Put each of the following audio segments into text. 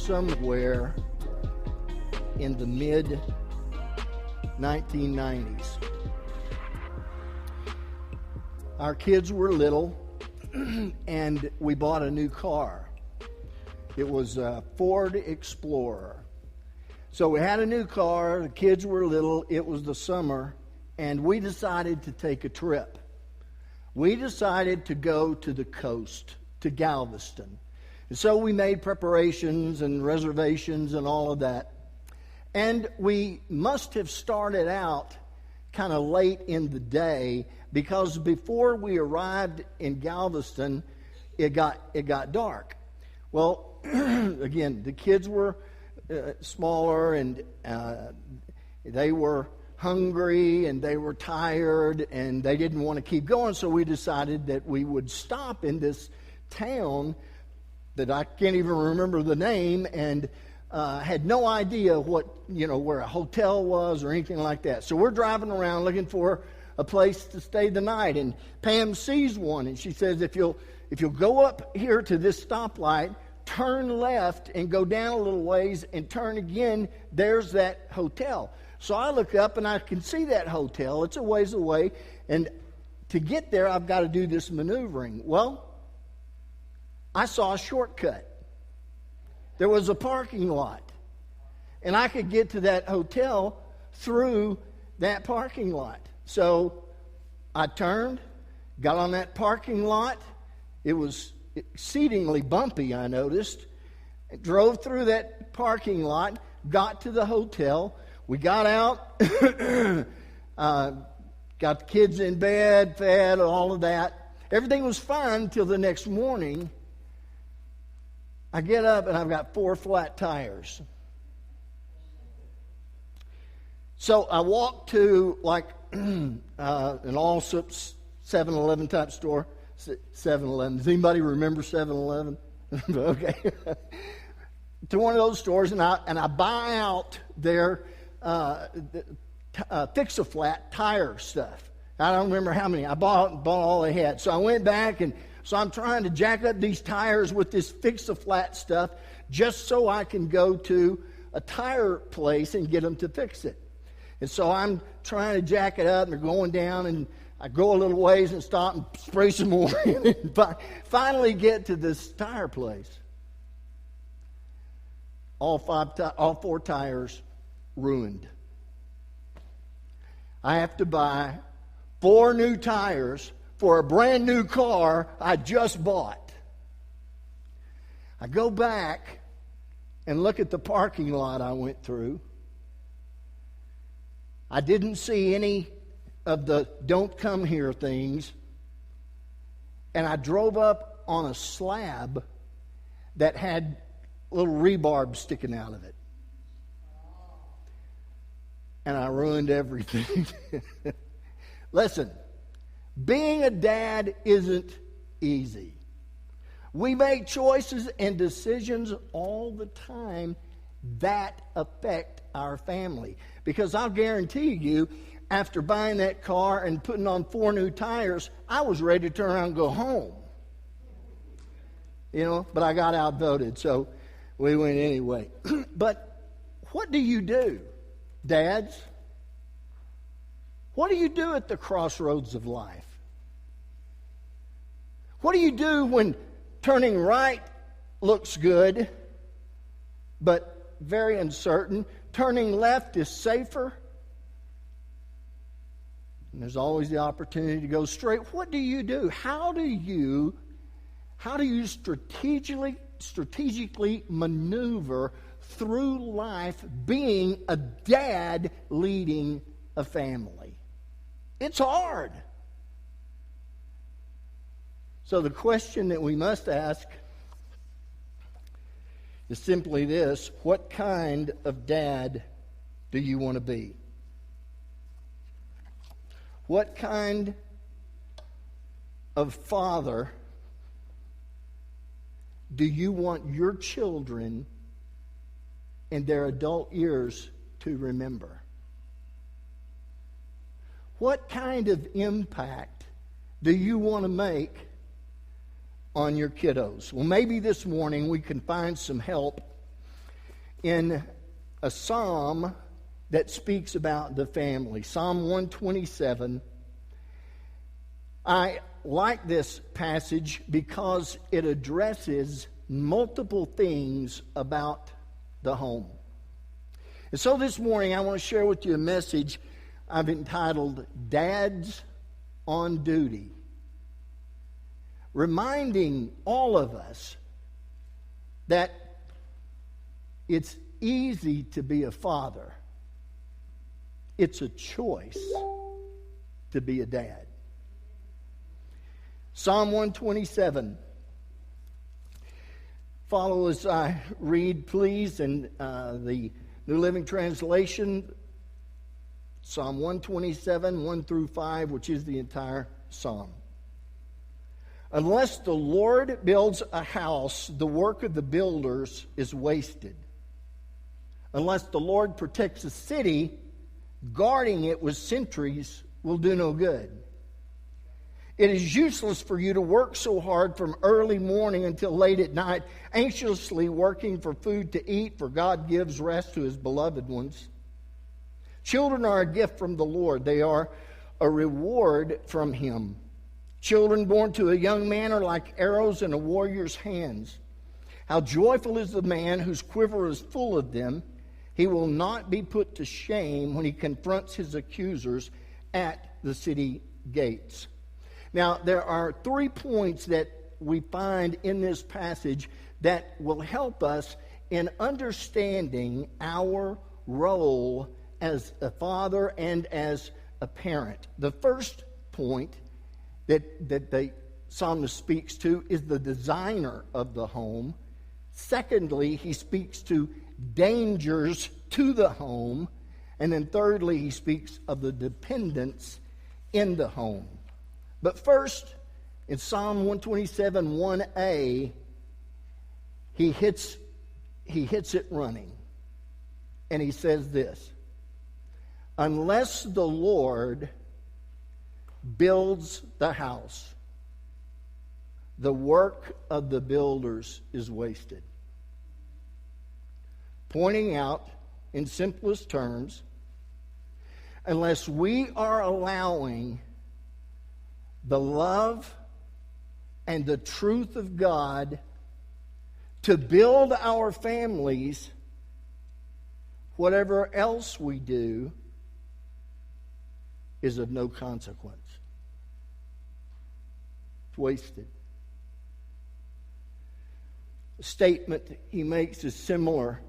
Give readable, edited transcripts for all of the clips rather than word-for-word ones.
somewhere in the mid-1990s. Our kids were little, and we bought a new car. It was a Ford Explorer. So we had a new car, the kids were little, it was the summer, and we decided to take a trip. We decided to go to the coast, to Galveston. And so we made preparations and reservations and all of that. And we must have started out kind of late in the day, because before we arrived in Galveston, it got dark. Well, again, the kids were smaller, and they were hungry, and they were tired, and they didn't want to keep going, so we decided that we would stop in this town that I can't even remember the name, and had no idea where a hotel was or anything like that. So we're driving around looking for a place to stay the night, and Pam sees one, and she says, if you'll go up here to this stoplight, turn left and go down a little ways and turn again, there's that hotel. So I look up and I can see that hotel. It's a ways away, and to get there I've got to do this maneuvering. Well, I saw a shortcut. There was a parking lot, and I could get to that hotel through that parking lot. So I turned, got on that parking lot. It was exceedingly bumpy, I noticed. Drove through that parking lot, got to the hotel. We got out, got the kids in bed, fed, all of that. Everything was fine until the next morning. I get up and I've got 4 flat tires. So I walk to an all-sups 7-Eleven type store. 7-Eleven. Does anybody remember 7-Eleven? Okay. To one of those stores, and I buy out their fix-a-flat tire stuff. I don't remember how many. I bought all they had. So I went back, and so I'm trying to jack up these tires with this fix-a-flat stuff just so I can go to a tire place and get them to fix it. And so I'm trying to jack it up, and they're going down, and I go a little ways and stop and spray some more and finally get to this tire place. All 4 tires ruined. I have to buy 4 new tires for a brand new car I just bought. I go back and look at the parking lot I went through. I didn't see any of the don't come here things, and I drove up on a slab that had little rebarb sticking out of it, and I ruined everything. Listen, being a dad isn't easy. We make choices and decisions all the time that affect our family, because I'll guarantee you, after buying that car and putting on 4 new tires, I was ready to turn around and go home. But I got outvoted, so we went anyway. But what do you do, dads? What do you do at the crossroads of life? What do you do when turning right looks good, but very uncertain? Turning left is safer. And there's always the opportunity to go straight. What do you do? How do you strategically maneuver through life being a dad leading a family? It's hard. So the question that we must ask is simply this: what kind of dad do you want to be? What kind of father do you want your children in their adult years to remember? What kind of impact do you want to make on your kiddos? Well, maybe this morning we can find some help in a psalm that speaks about the family. Psalm 127. I like this passage because it addresses multiple things about the home. And so this morning I want to share with you a message I've entitled Dads on Duty. Reminding all of us that it's easy to be a father. It's a choice to be a dad. Psalm 127. Follow as I read, please, in the New Living Translation. Psalm 127, 1 through 5, which is the entire psalm. Unless the Lord builds a house, the work of the builders is wasted. Unless the Lord protects a city, guarding it with sentries will do no good. It is useless for you to work so hard from early morning until late at night, anxiously working for food to eat, for God gives rest to his beloved ones. Children are a gift from the Lord. They are a reward from him. Children born to a young man are like arrows in a warrior's hands. How joyful is the man whose quiver is full of them. He will not be put to shame when he confronts his accusers at the city gates. Now, there are 3 points that we find in this passage that will help us in understanding our role as a father and as a parent. The first point that the psalmist speaks to is the designer of the home. Secondly, he speaks to dangers to the home. And then thirdly, he speaks of the dependence in the home. But first, in Psalm 127, 1a, he hits it running. And he says this: unless the Lord builds the house, the work of the builders is wasted. Pointing out, in simplest terms, unless we are allowing the love and the truth of God to build our families, whatever else we do is of no consequence. It's wasted. The statement he makes is similar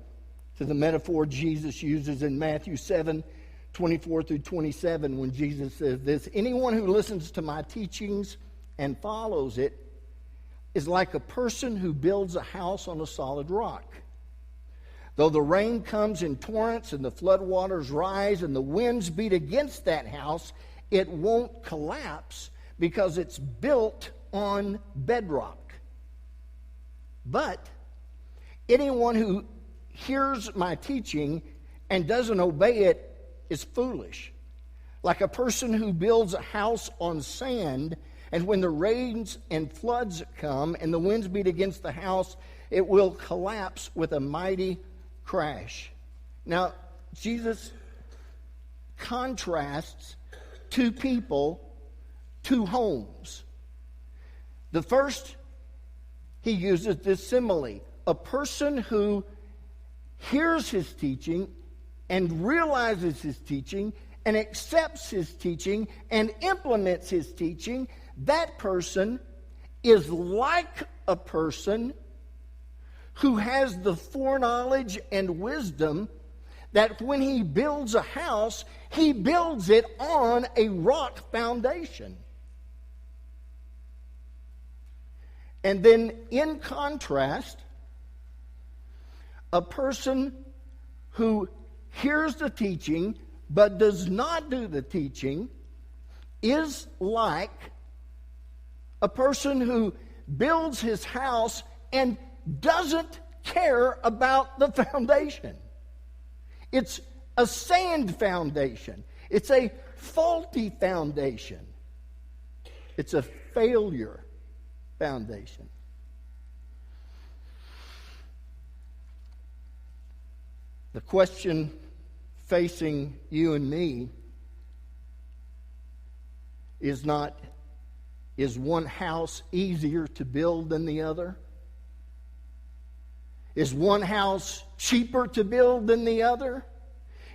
to the metaphor Jesus uses in Matthew 7, 24 through 27, when Jesus says this: anyone who listens to my teachings and follows it is like a person who builds a house on a solid rock. Though the rain comes in torrents and the floodwaters rise and the winds beat against that house, it won't collapse because it's built on bedrock. But anyone who hears my teaching and doesn't obey it is foolish. Like a person who builds a house on sand, and when the rains and floods come and the winds beat against the house, it will collapse with a mighty crash. Now, Jesus contrasts 2 people, 2 homes. The first, he uses this simile: a person who hears his teaching and realizes his teaching and accepts his teaching and implements his teaching, that person is like a person who has the foreknowledge and wisdom that when he builds a house, he builds it on a rock foundation. And then in contrast, a person who hears the teaching but does not do the teaching is like a person who builds his house and doesn't care about the foundation. It's a sand foundation. It's a faulty foundation. It's a failure foundation. The question facing you and me is not, is one house easier to build than the other? Is one house cheaper to build than the other?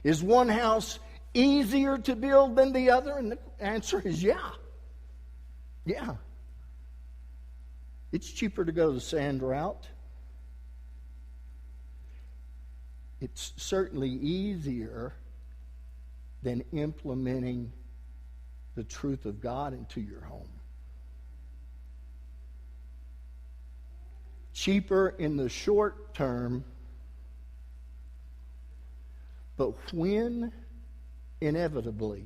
Is one house easier to build than the other? And the answer is yeah. Yeah. It's cheaper to go the sand route. It's certainly easier than implementing the truth of God into your home. Cheaper in the short term, but when inevitably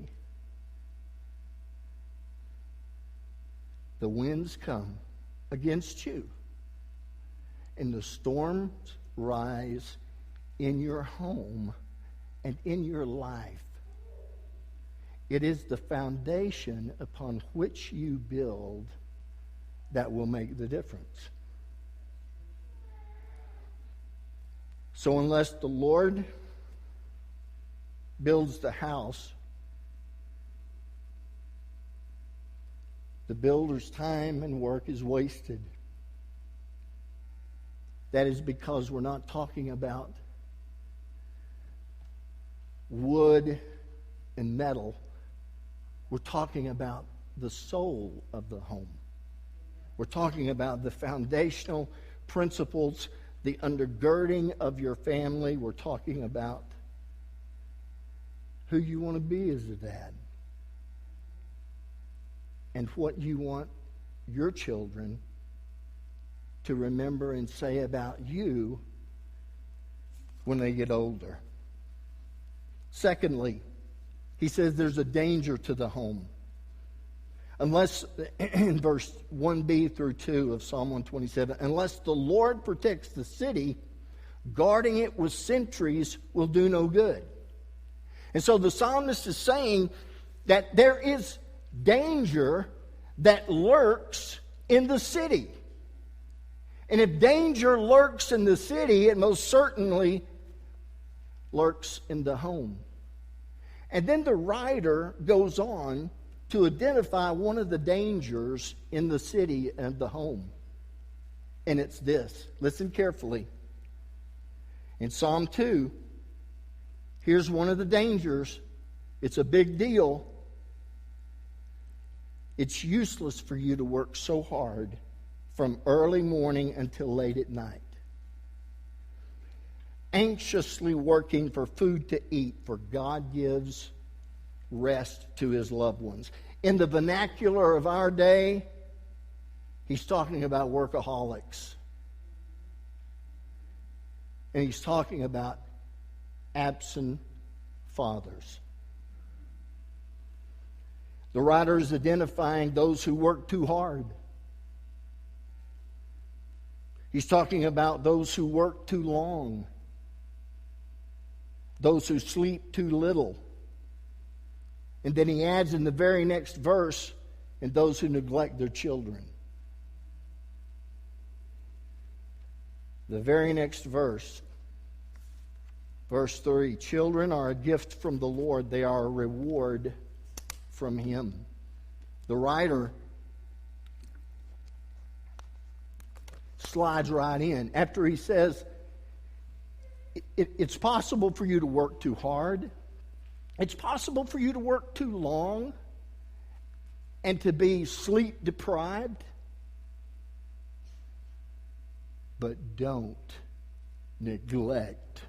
the winds come against you and the storms rise in your home and in your life, it is the foundation upon which you build that will make the difference. So unless the Lord builds the house, the builder's time and work is wasted. That is because we're not talking about wood and metal. We're talking about the soul of the home. We're talking about the foundational principles, the undergirding of your family. We're talking about who you want to be as a dad and what you want your children to remember and say about you when they get older. Secondly, he says there's a danger to the home. Unless, in verse 1b through 2 of Psalm 127, unless the Lord protects the city, guarding it with sentries will do no good. And so the psalmist is saying that there is danger that lurks in the city. And if danger lurks in the city, it most certainly lurks in the home. And then the writer goes on to identify one of the dangers in the city and the home. And it's this. Listen carefully. In Psalm 2, here's one of the dangers. It's a big deal. It's useless for you to work so hard from early morning until late at night, anxiously working for food to eat, for God gives rest to his loved ones. In the vernacular of our day, he's talking about workaholics. And he's talking about absent fathers. The writer is identifying those who work too hard. He's talking about those who work too long, those who sleep too little. And then he adds in the very next verse, and those who neglect their children. The very next verse, verse 3, children are a gift from the Lord. They are a reward from him. The writer slides right in. After he says, it's possible for you to work too hard. It's possible for you to work too long and to be sleep deprived. But don't neglect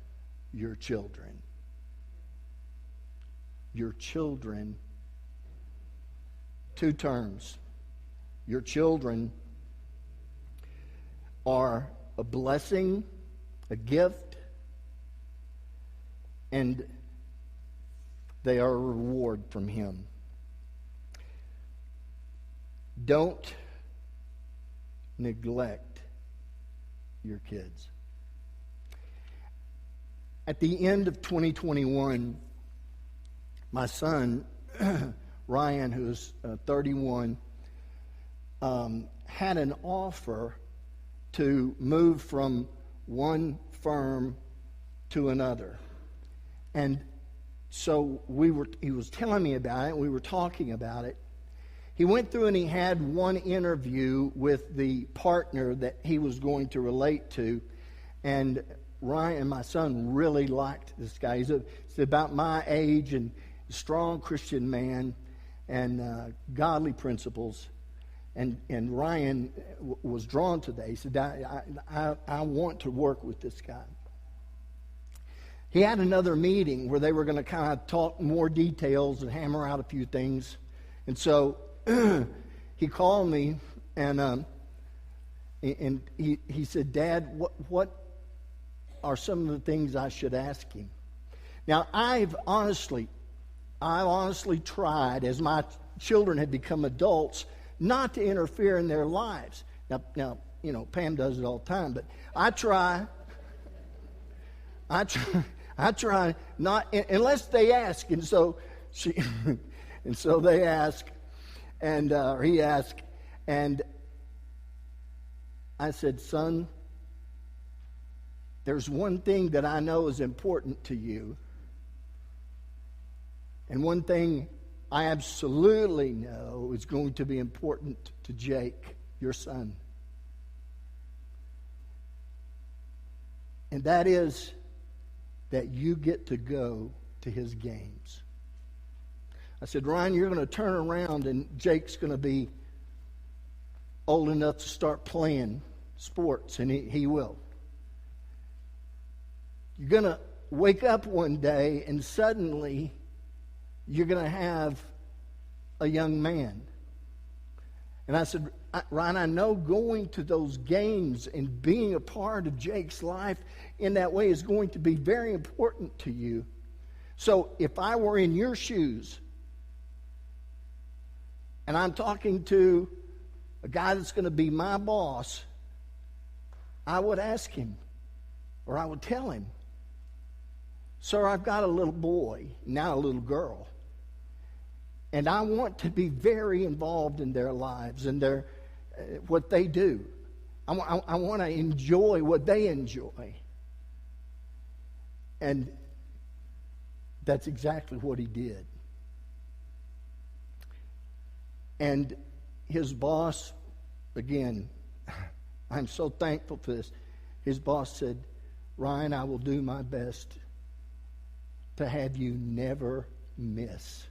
your children. Your children, two terms. Your children are a blessing, a gift, and they are a reward from him. Don't neglect your kids. At the end of 2021, my son, Ryan, who's 31, had an offer to move from one firm to another. And so he was telling me about it, and we were talking about it. He went through and he had one interview with the partner that he was going to relate to. And Ryan, my son, really liked this guy. He's about my age and a strong Christian man and godly principles. And Ryan was drawn to that. He said, I want to work with this guy. He had another meeting where they were going to kind of talk more details and hammer out a few things. And so he called me and he said, Dad, what are some of the things I should ask him? Now, I've honestly tried, as my children had become adults, not to interfere in their lives. Now, Pam does it all the time, but I try not, unless they ask. And so they ask, or he asked, and I said, son, there's one thing that I know is important to you. And one thing I absolutely know is going to be important to Jake, your son. And that is that you get to go to his games. I said, Ryan, you're going to turn around and Jake's going to be old enough to start playing sports, and he will. You're going to wake up one day and suddenly you're going to have a young man. And I said, Ryan, I know going to those games and being a part of Jake's life in that way is going to be very important to you. So if I were in your shoes and I'm talking to a guy that's going to be my boss, I would ask him, or I would tell him, sir, I've got a little boy, now a little girl, and I want to be very involved in their lives and their what they do. I want to enjoy what they enjoy. And that's exactly what he did. And his boss, again, I'm so thankful for this. His boss said, Ryan, I will do my best to have you never miss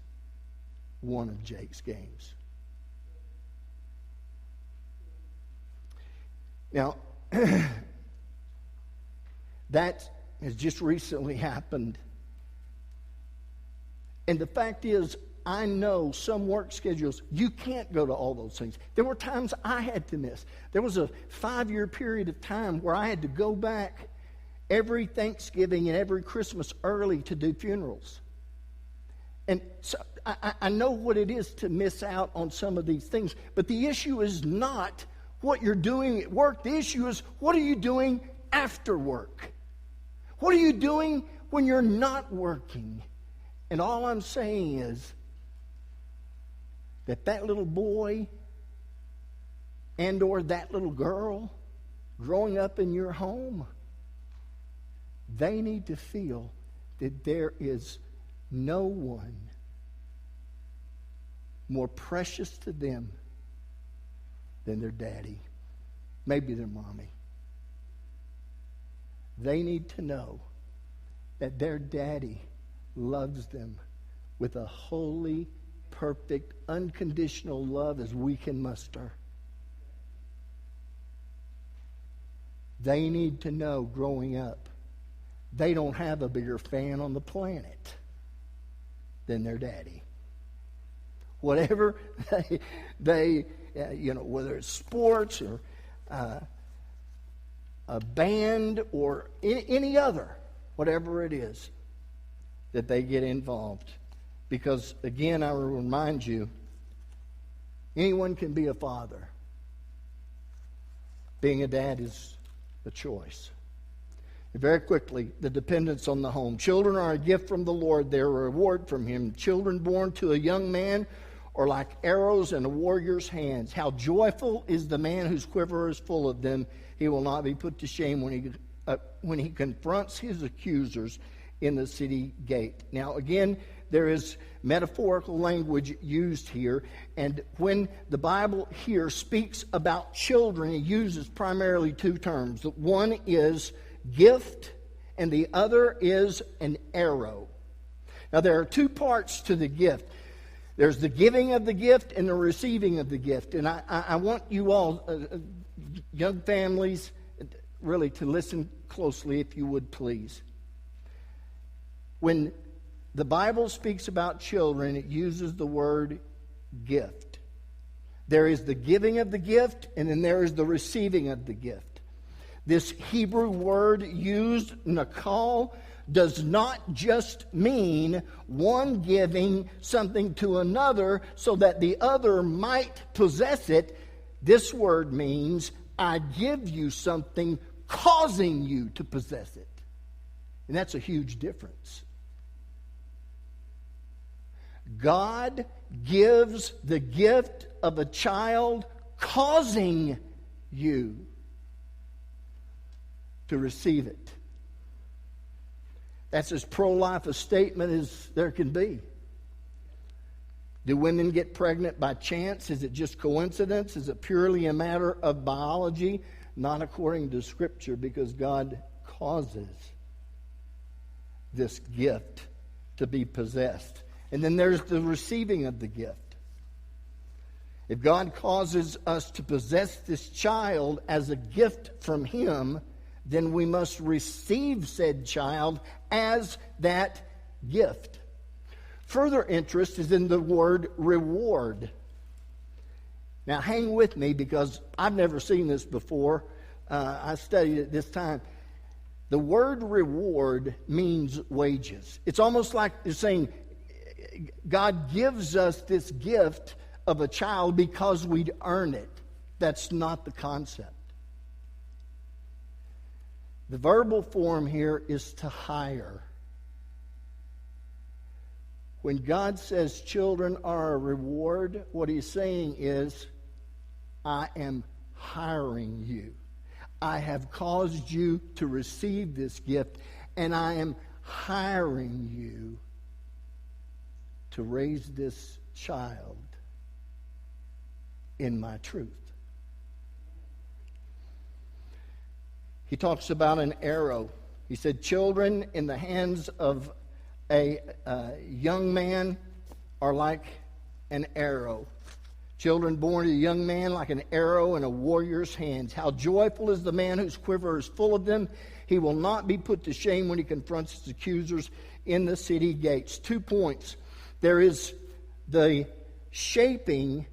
one of Jake's games. Now, that has just recently happened. And the fact is, I know some work schedules, you can't go to all those things. There were times I had to miss. There was a 5-year period of time where I had to go back every Thanksgiving and every Christmas early to do funerals. And so I know what it is to miss out on some of these things. But the issue is not what you're doing at work. The issue is, what are you doing after work? What are you doing when you're not working? And all I'm saying is that little boy and or that little girl growing up in your home, they need to feel that there is no one more precious to them than their daddy, maybe their mommy. They need to know that their daddy loves them with a holy, perfect, unconditional love as we can muster. They need to know growing up they don't have a bigger fan on the planet than their daddy. Whatever they whether it's sports or a band or any other, whatever it is, that they get involved. Because, again, I will remind you, anyone can be a father. Being a dad is a choice. Very quickly, the dependence on the home. Children are a gift from the Lord. They're a reward from Him. Children born to a young man are like arrows in a warrior's hands. How joyful is the man whose quiver is full of them. He will not be put to shame when he confronts his accusers. in the city gate. Now, again, there is metaphorical language used here, and when the Bible here speaks about children, it uses primarily two terms. One is gift, and the other is an arrow. Now, there are two parts to the gift. There's the giving of the gift and the receiving of the gift. And I want you all, young families, really to listen closely, if you would please. When the Bible speaks about children, it uses the word gift. There is the giving of the gift, and then there is the receiving of the gift. This Hebrew word used, nakal, does not just mean one giving something to another so that the other might possess it. This word means I give you something causing you to possess it. And that's a huge difference. God gives the gift of a child causing you to receive it. That's as pro-life a statement as there can be. Do women get pregnant by chance? Is it just coincidence? Is it purely a matter of biology? Not according to Scripture, because God causes this gift to be possessed. And then there's the receiving of the gift. If God causes us to possess this child as a gift from Him, then we must receive said child as that gift. Further interest is in the word reward. Now hang with me, because I've never seen this before. I studied it this time. The word reward means wages. It's almost like they're saying God gives us this gift of a child because we'd earn it. That's not the concept. The verbal form here is to hire. When God says children are a reward, what He's saying is, I am hiring you. I have caused you to receive this gift, and I am hiring you to raise this child in my truth. He talks about an arrow. He said, children in the hands of a young man are like an arrow. Children born to a young man like an arrow in a warrior's hands. How joyful is the man whose quiver is full of them. He will not be put to shame when he confronts his accusers in the city gates. 2 points. There is the shaping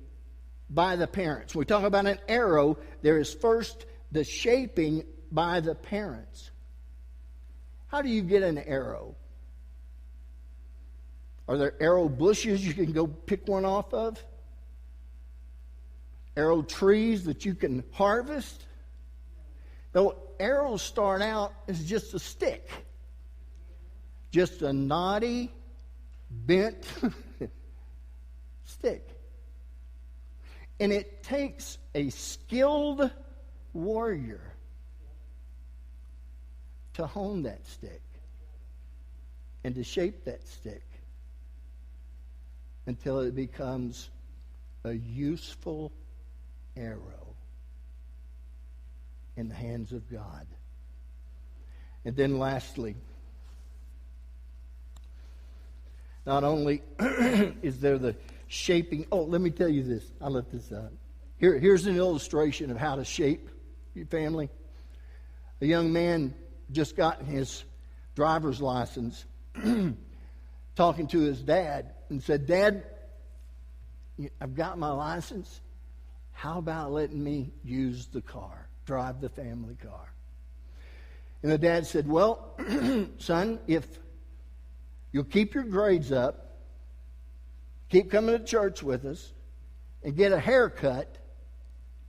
by the parents. When we talk about an arrow, there is first the shaping by the parents. How do you get an arrow? Are there arrow bushes you can go pick one off of? Arrow trees that you can harvest? No, arrows start out as just a stick. Just a knotty, bent stick. And it takes a skilled warrior to hone that stick and to shape that stick until it becomes a useful arrow in the hands of God. And then lastly, not only is there the shaping. Oh, let me tell you this. I left this out. Here's an illustration of how to shape your family. A young man just got his driver's license, talking to his dad, and said, Dad, I've got my license. How about letting me use the car, drive the family car? And the dad said, well, son, if you'll keep your grades up, keep coming to church with us, and get a haircut,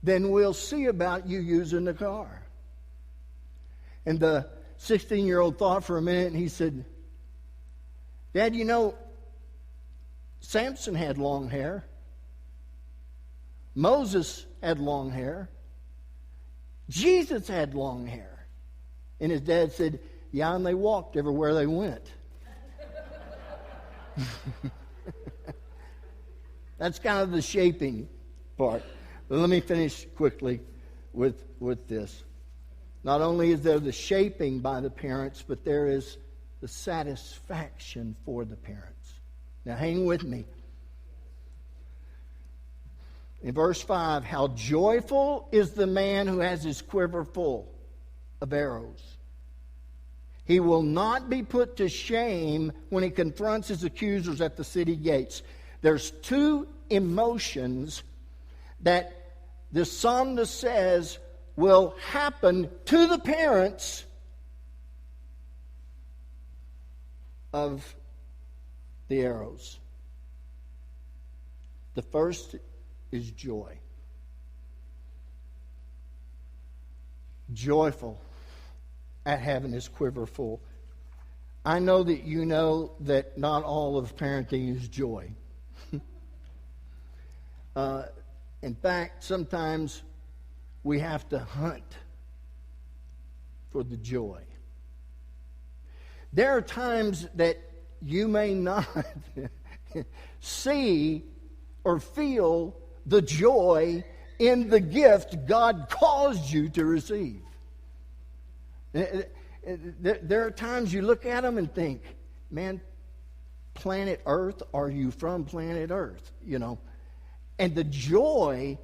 then we'll see about you using the car. And the 16-year-old thought for a minute, and he said, Dad, you know, Samson had long hair. Moses had long hair. Jesus had long hair. And his dad said, Yeah, and they walked everywhere they went. That's kind of the shaping part. But let me finish quickly with this. Not only is there the shaping by the parents, but there is the satisfaction for the parents. Now hang with me. In verse 5, how joyful is the man who has his quiver full of arrows. He will not be put to shame when he confronts his accusers at the city gates. There's two emotions that the psalmist says will happen to the parents of the arrows. The first is joy. Joyful at having his quiver full. I know that you know that not all of parenting is joy. In fact, sometimes we have to hunt for the joy. There are times that you may not see or feel the joy in the gift God caused you to receive. There are times you look at them and think, man, planet Earth, are you from planet Earth? You know, and the joy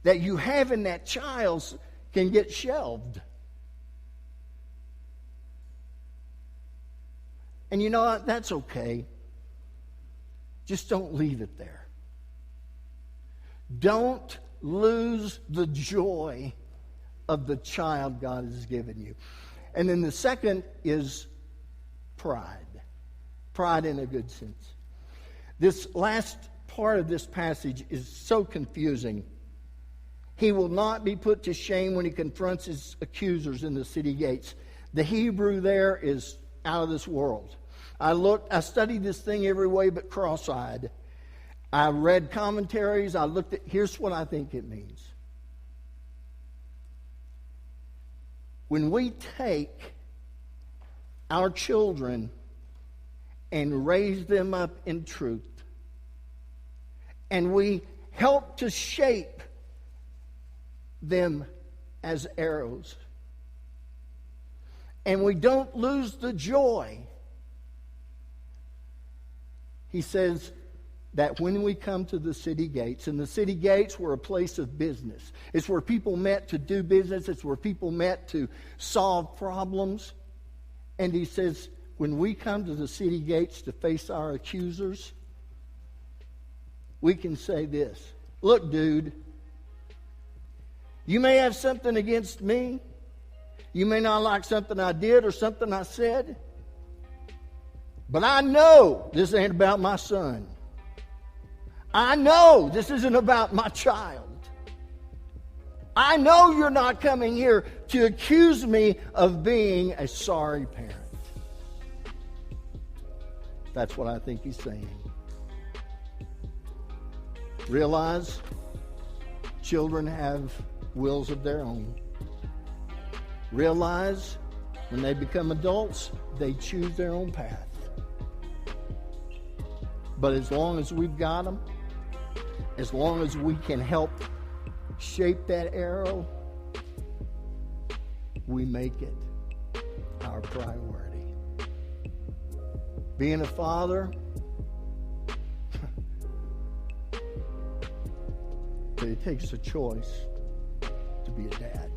that you have in that child can get shelved. And you know what? That's okay. Just don't leave it there. Don't lose the joy of the child God has given you. And then the second is pride. Pride in a good sense. This last part of this passage is so confusing. He will not be put to shame when he confronts his accusers in the city gates. The Hebrew there is out of this world. I studied this thing every way but cross-eyed. I read commentaries. Here's what I think it means. When we take our children and raise them up in truth, and we help to shape them as arrows, and we don't lose the joy, he says that when we come to the city gates, and the city gates were a place of business. It's where people met to do business. It's where people met to solve problems. And he says, when we come to the city gates to face our accusers, we can say this. Look, dude, you may have something against me. You may not like something I did or something I said. But I know this ain't about my son. I know this isn't about my child. I know you're not coming here to accuse me of being a sorry parent. That's what I think he's saying. Realize children have wills of their own. Realize when they become adults, they choose their own path. But as long as we've got them, as long as we can help shape that arrow, we make it our priority. Being a father, it takes a choice to be a dad.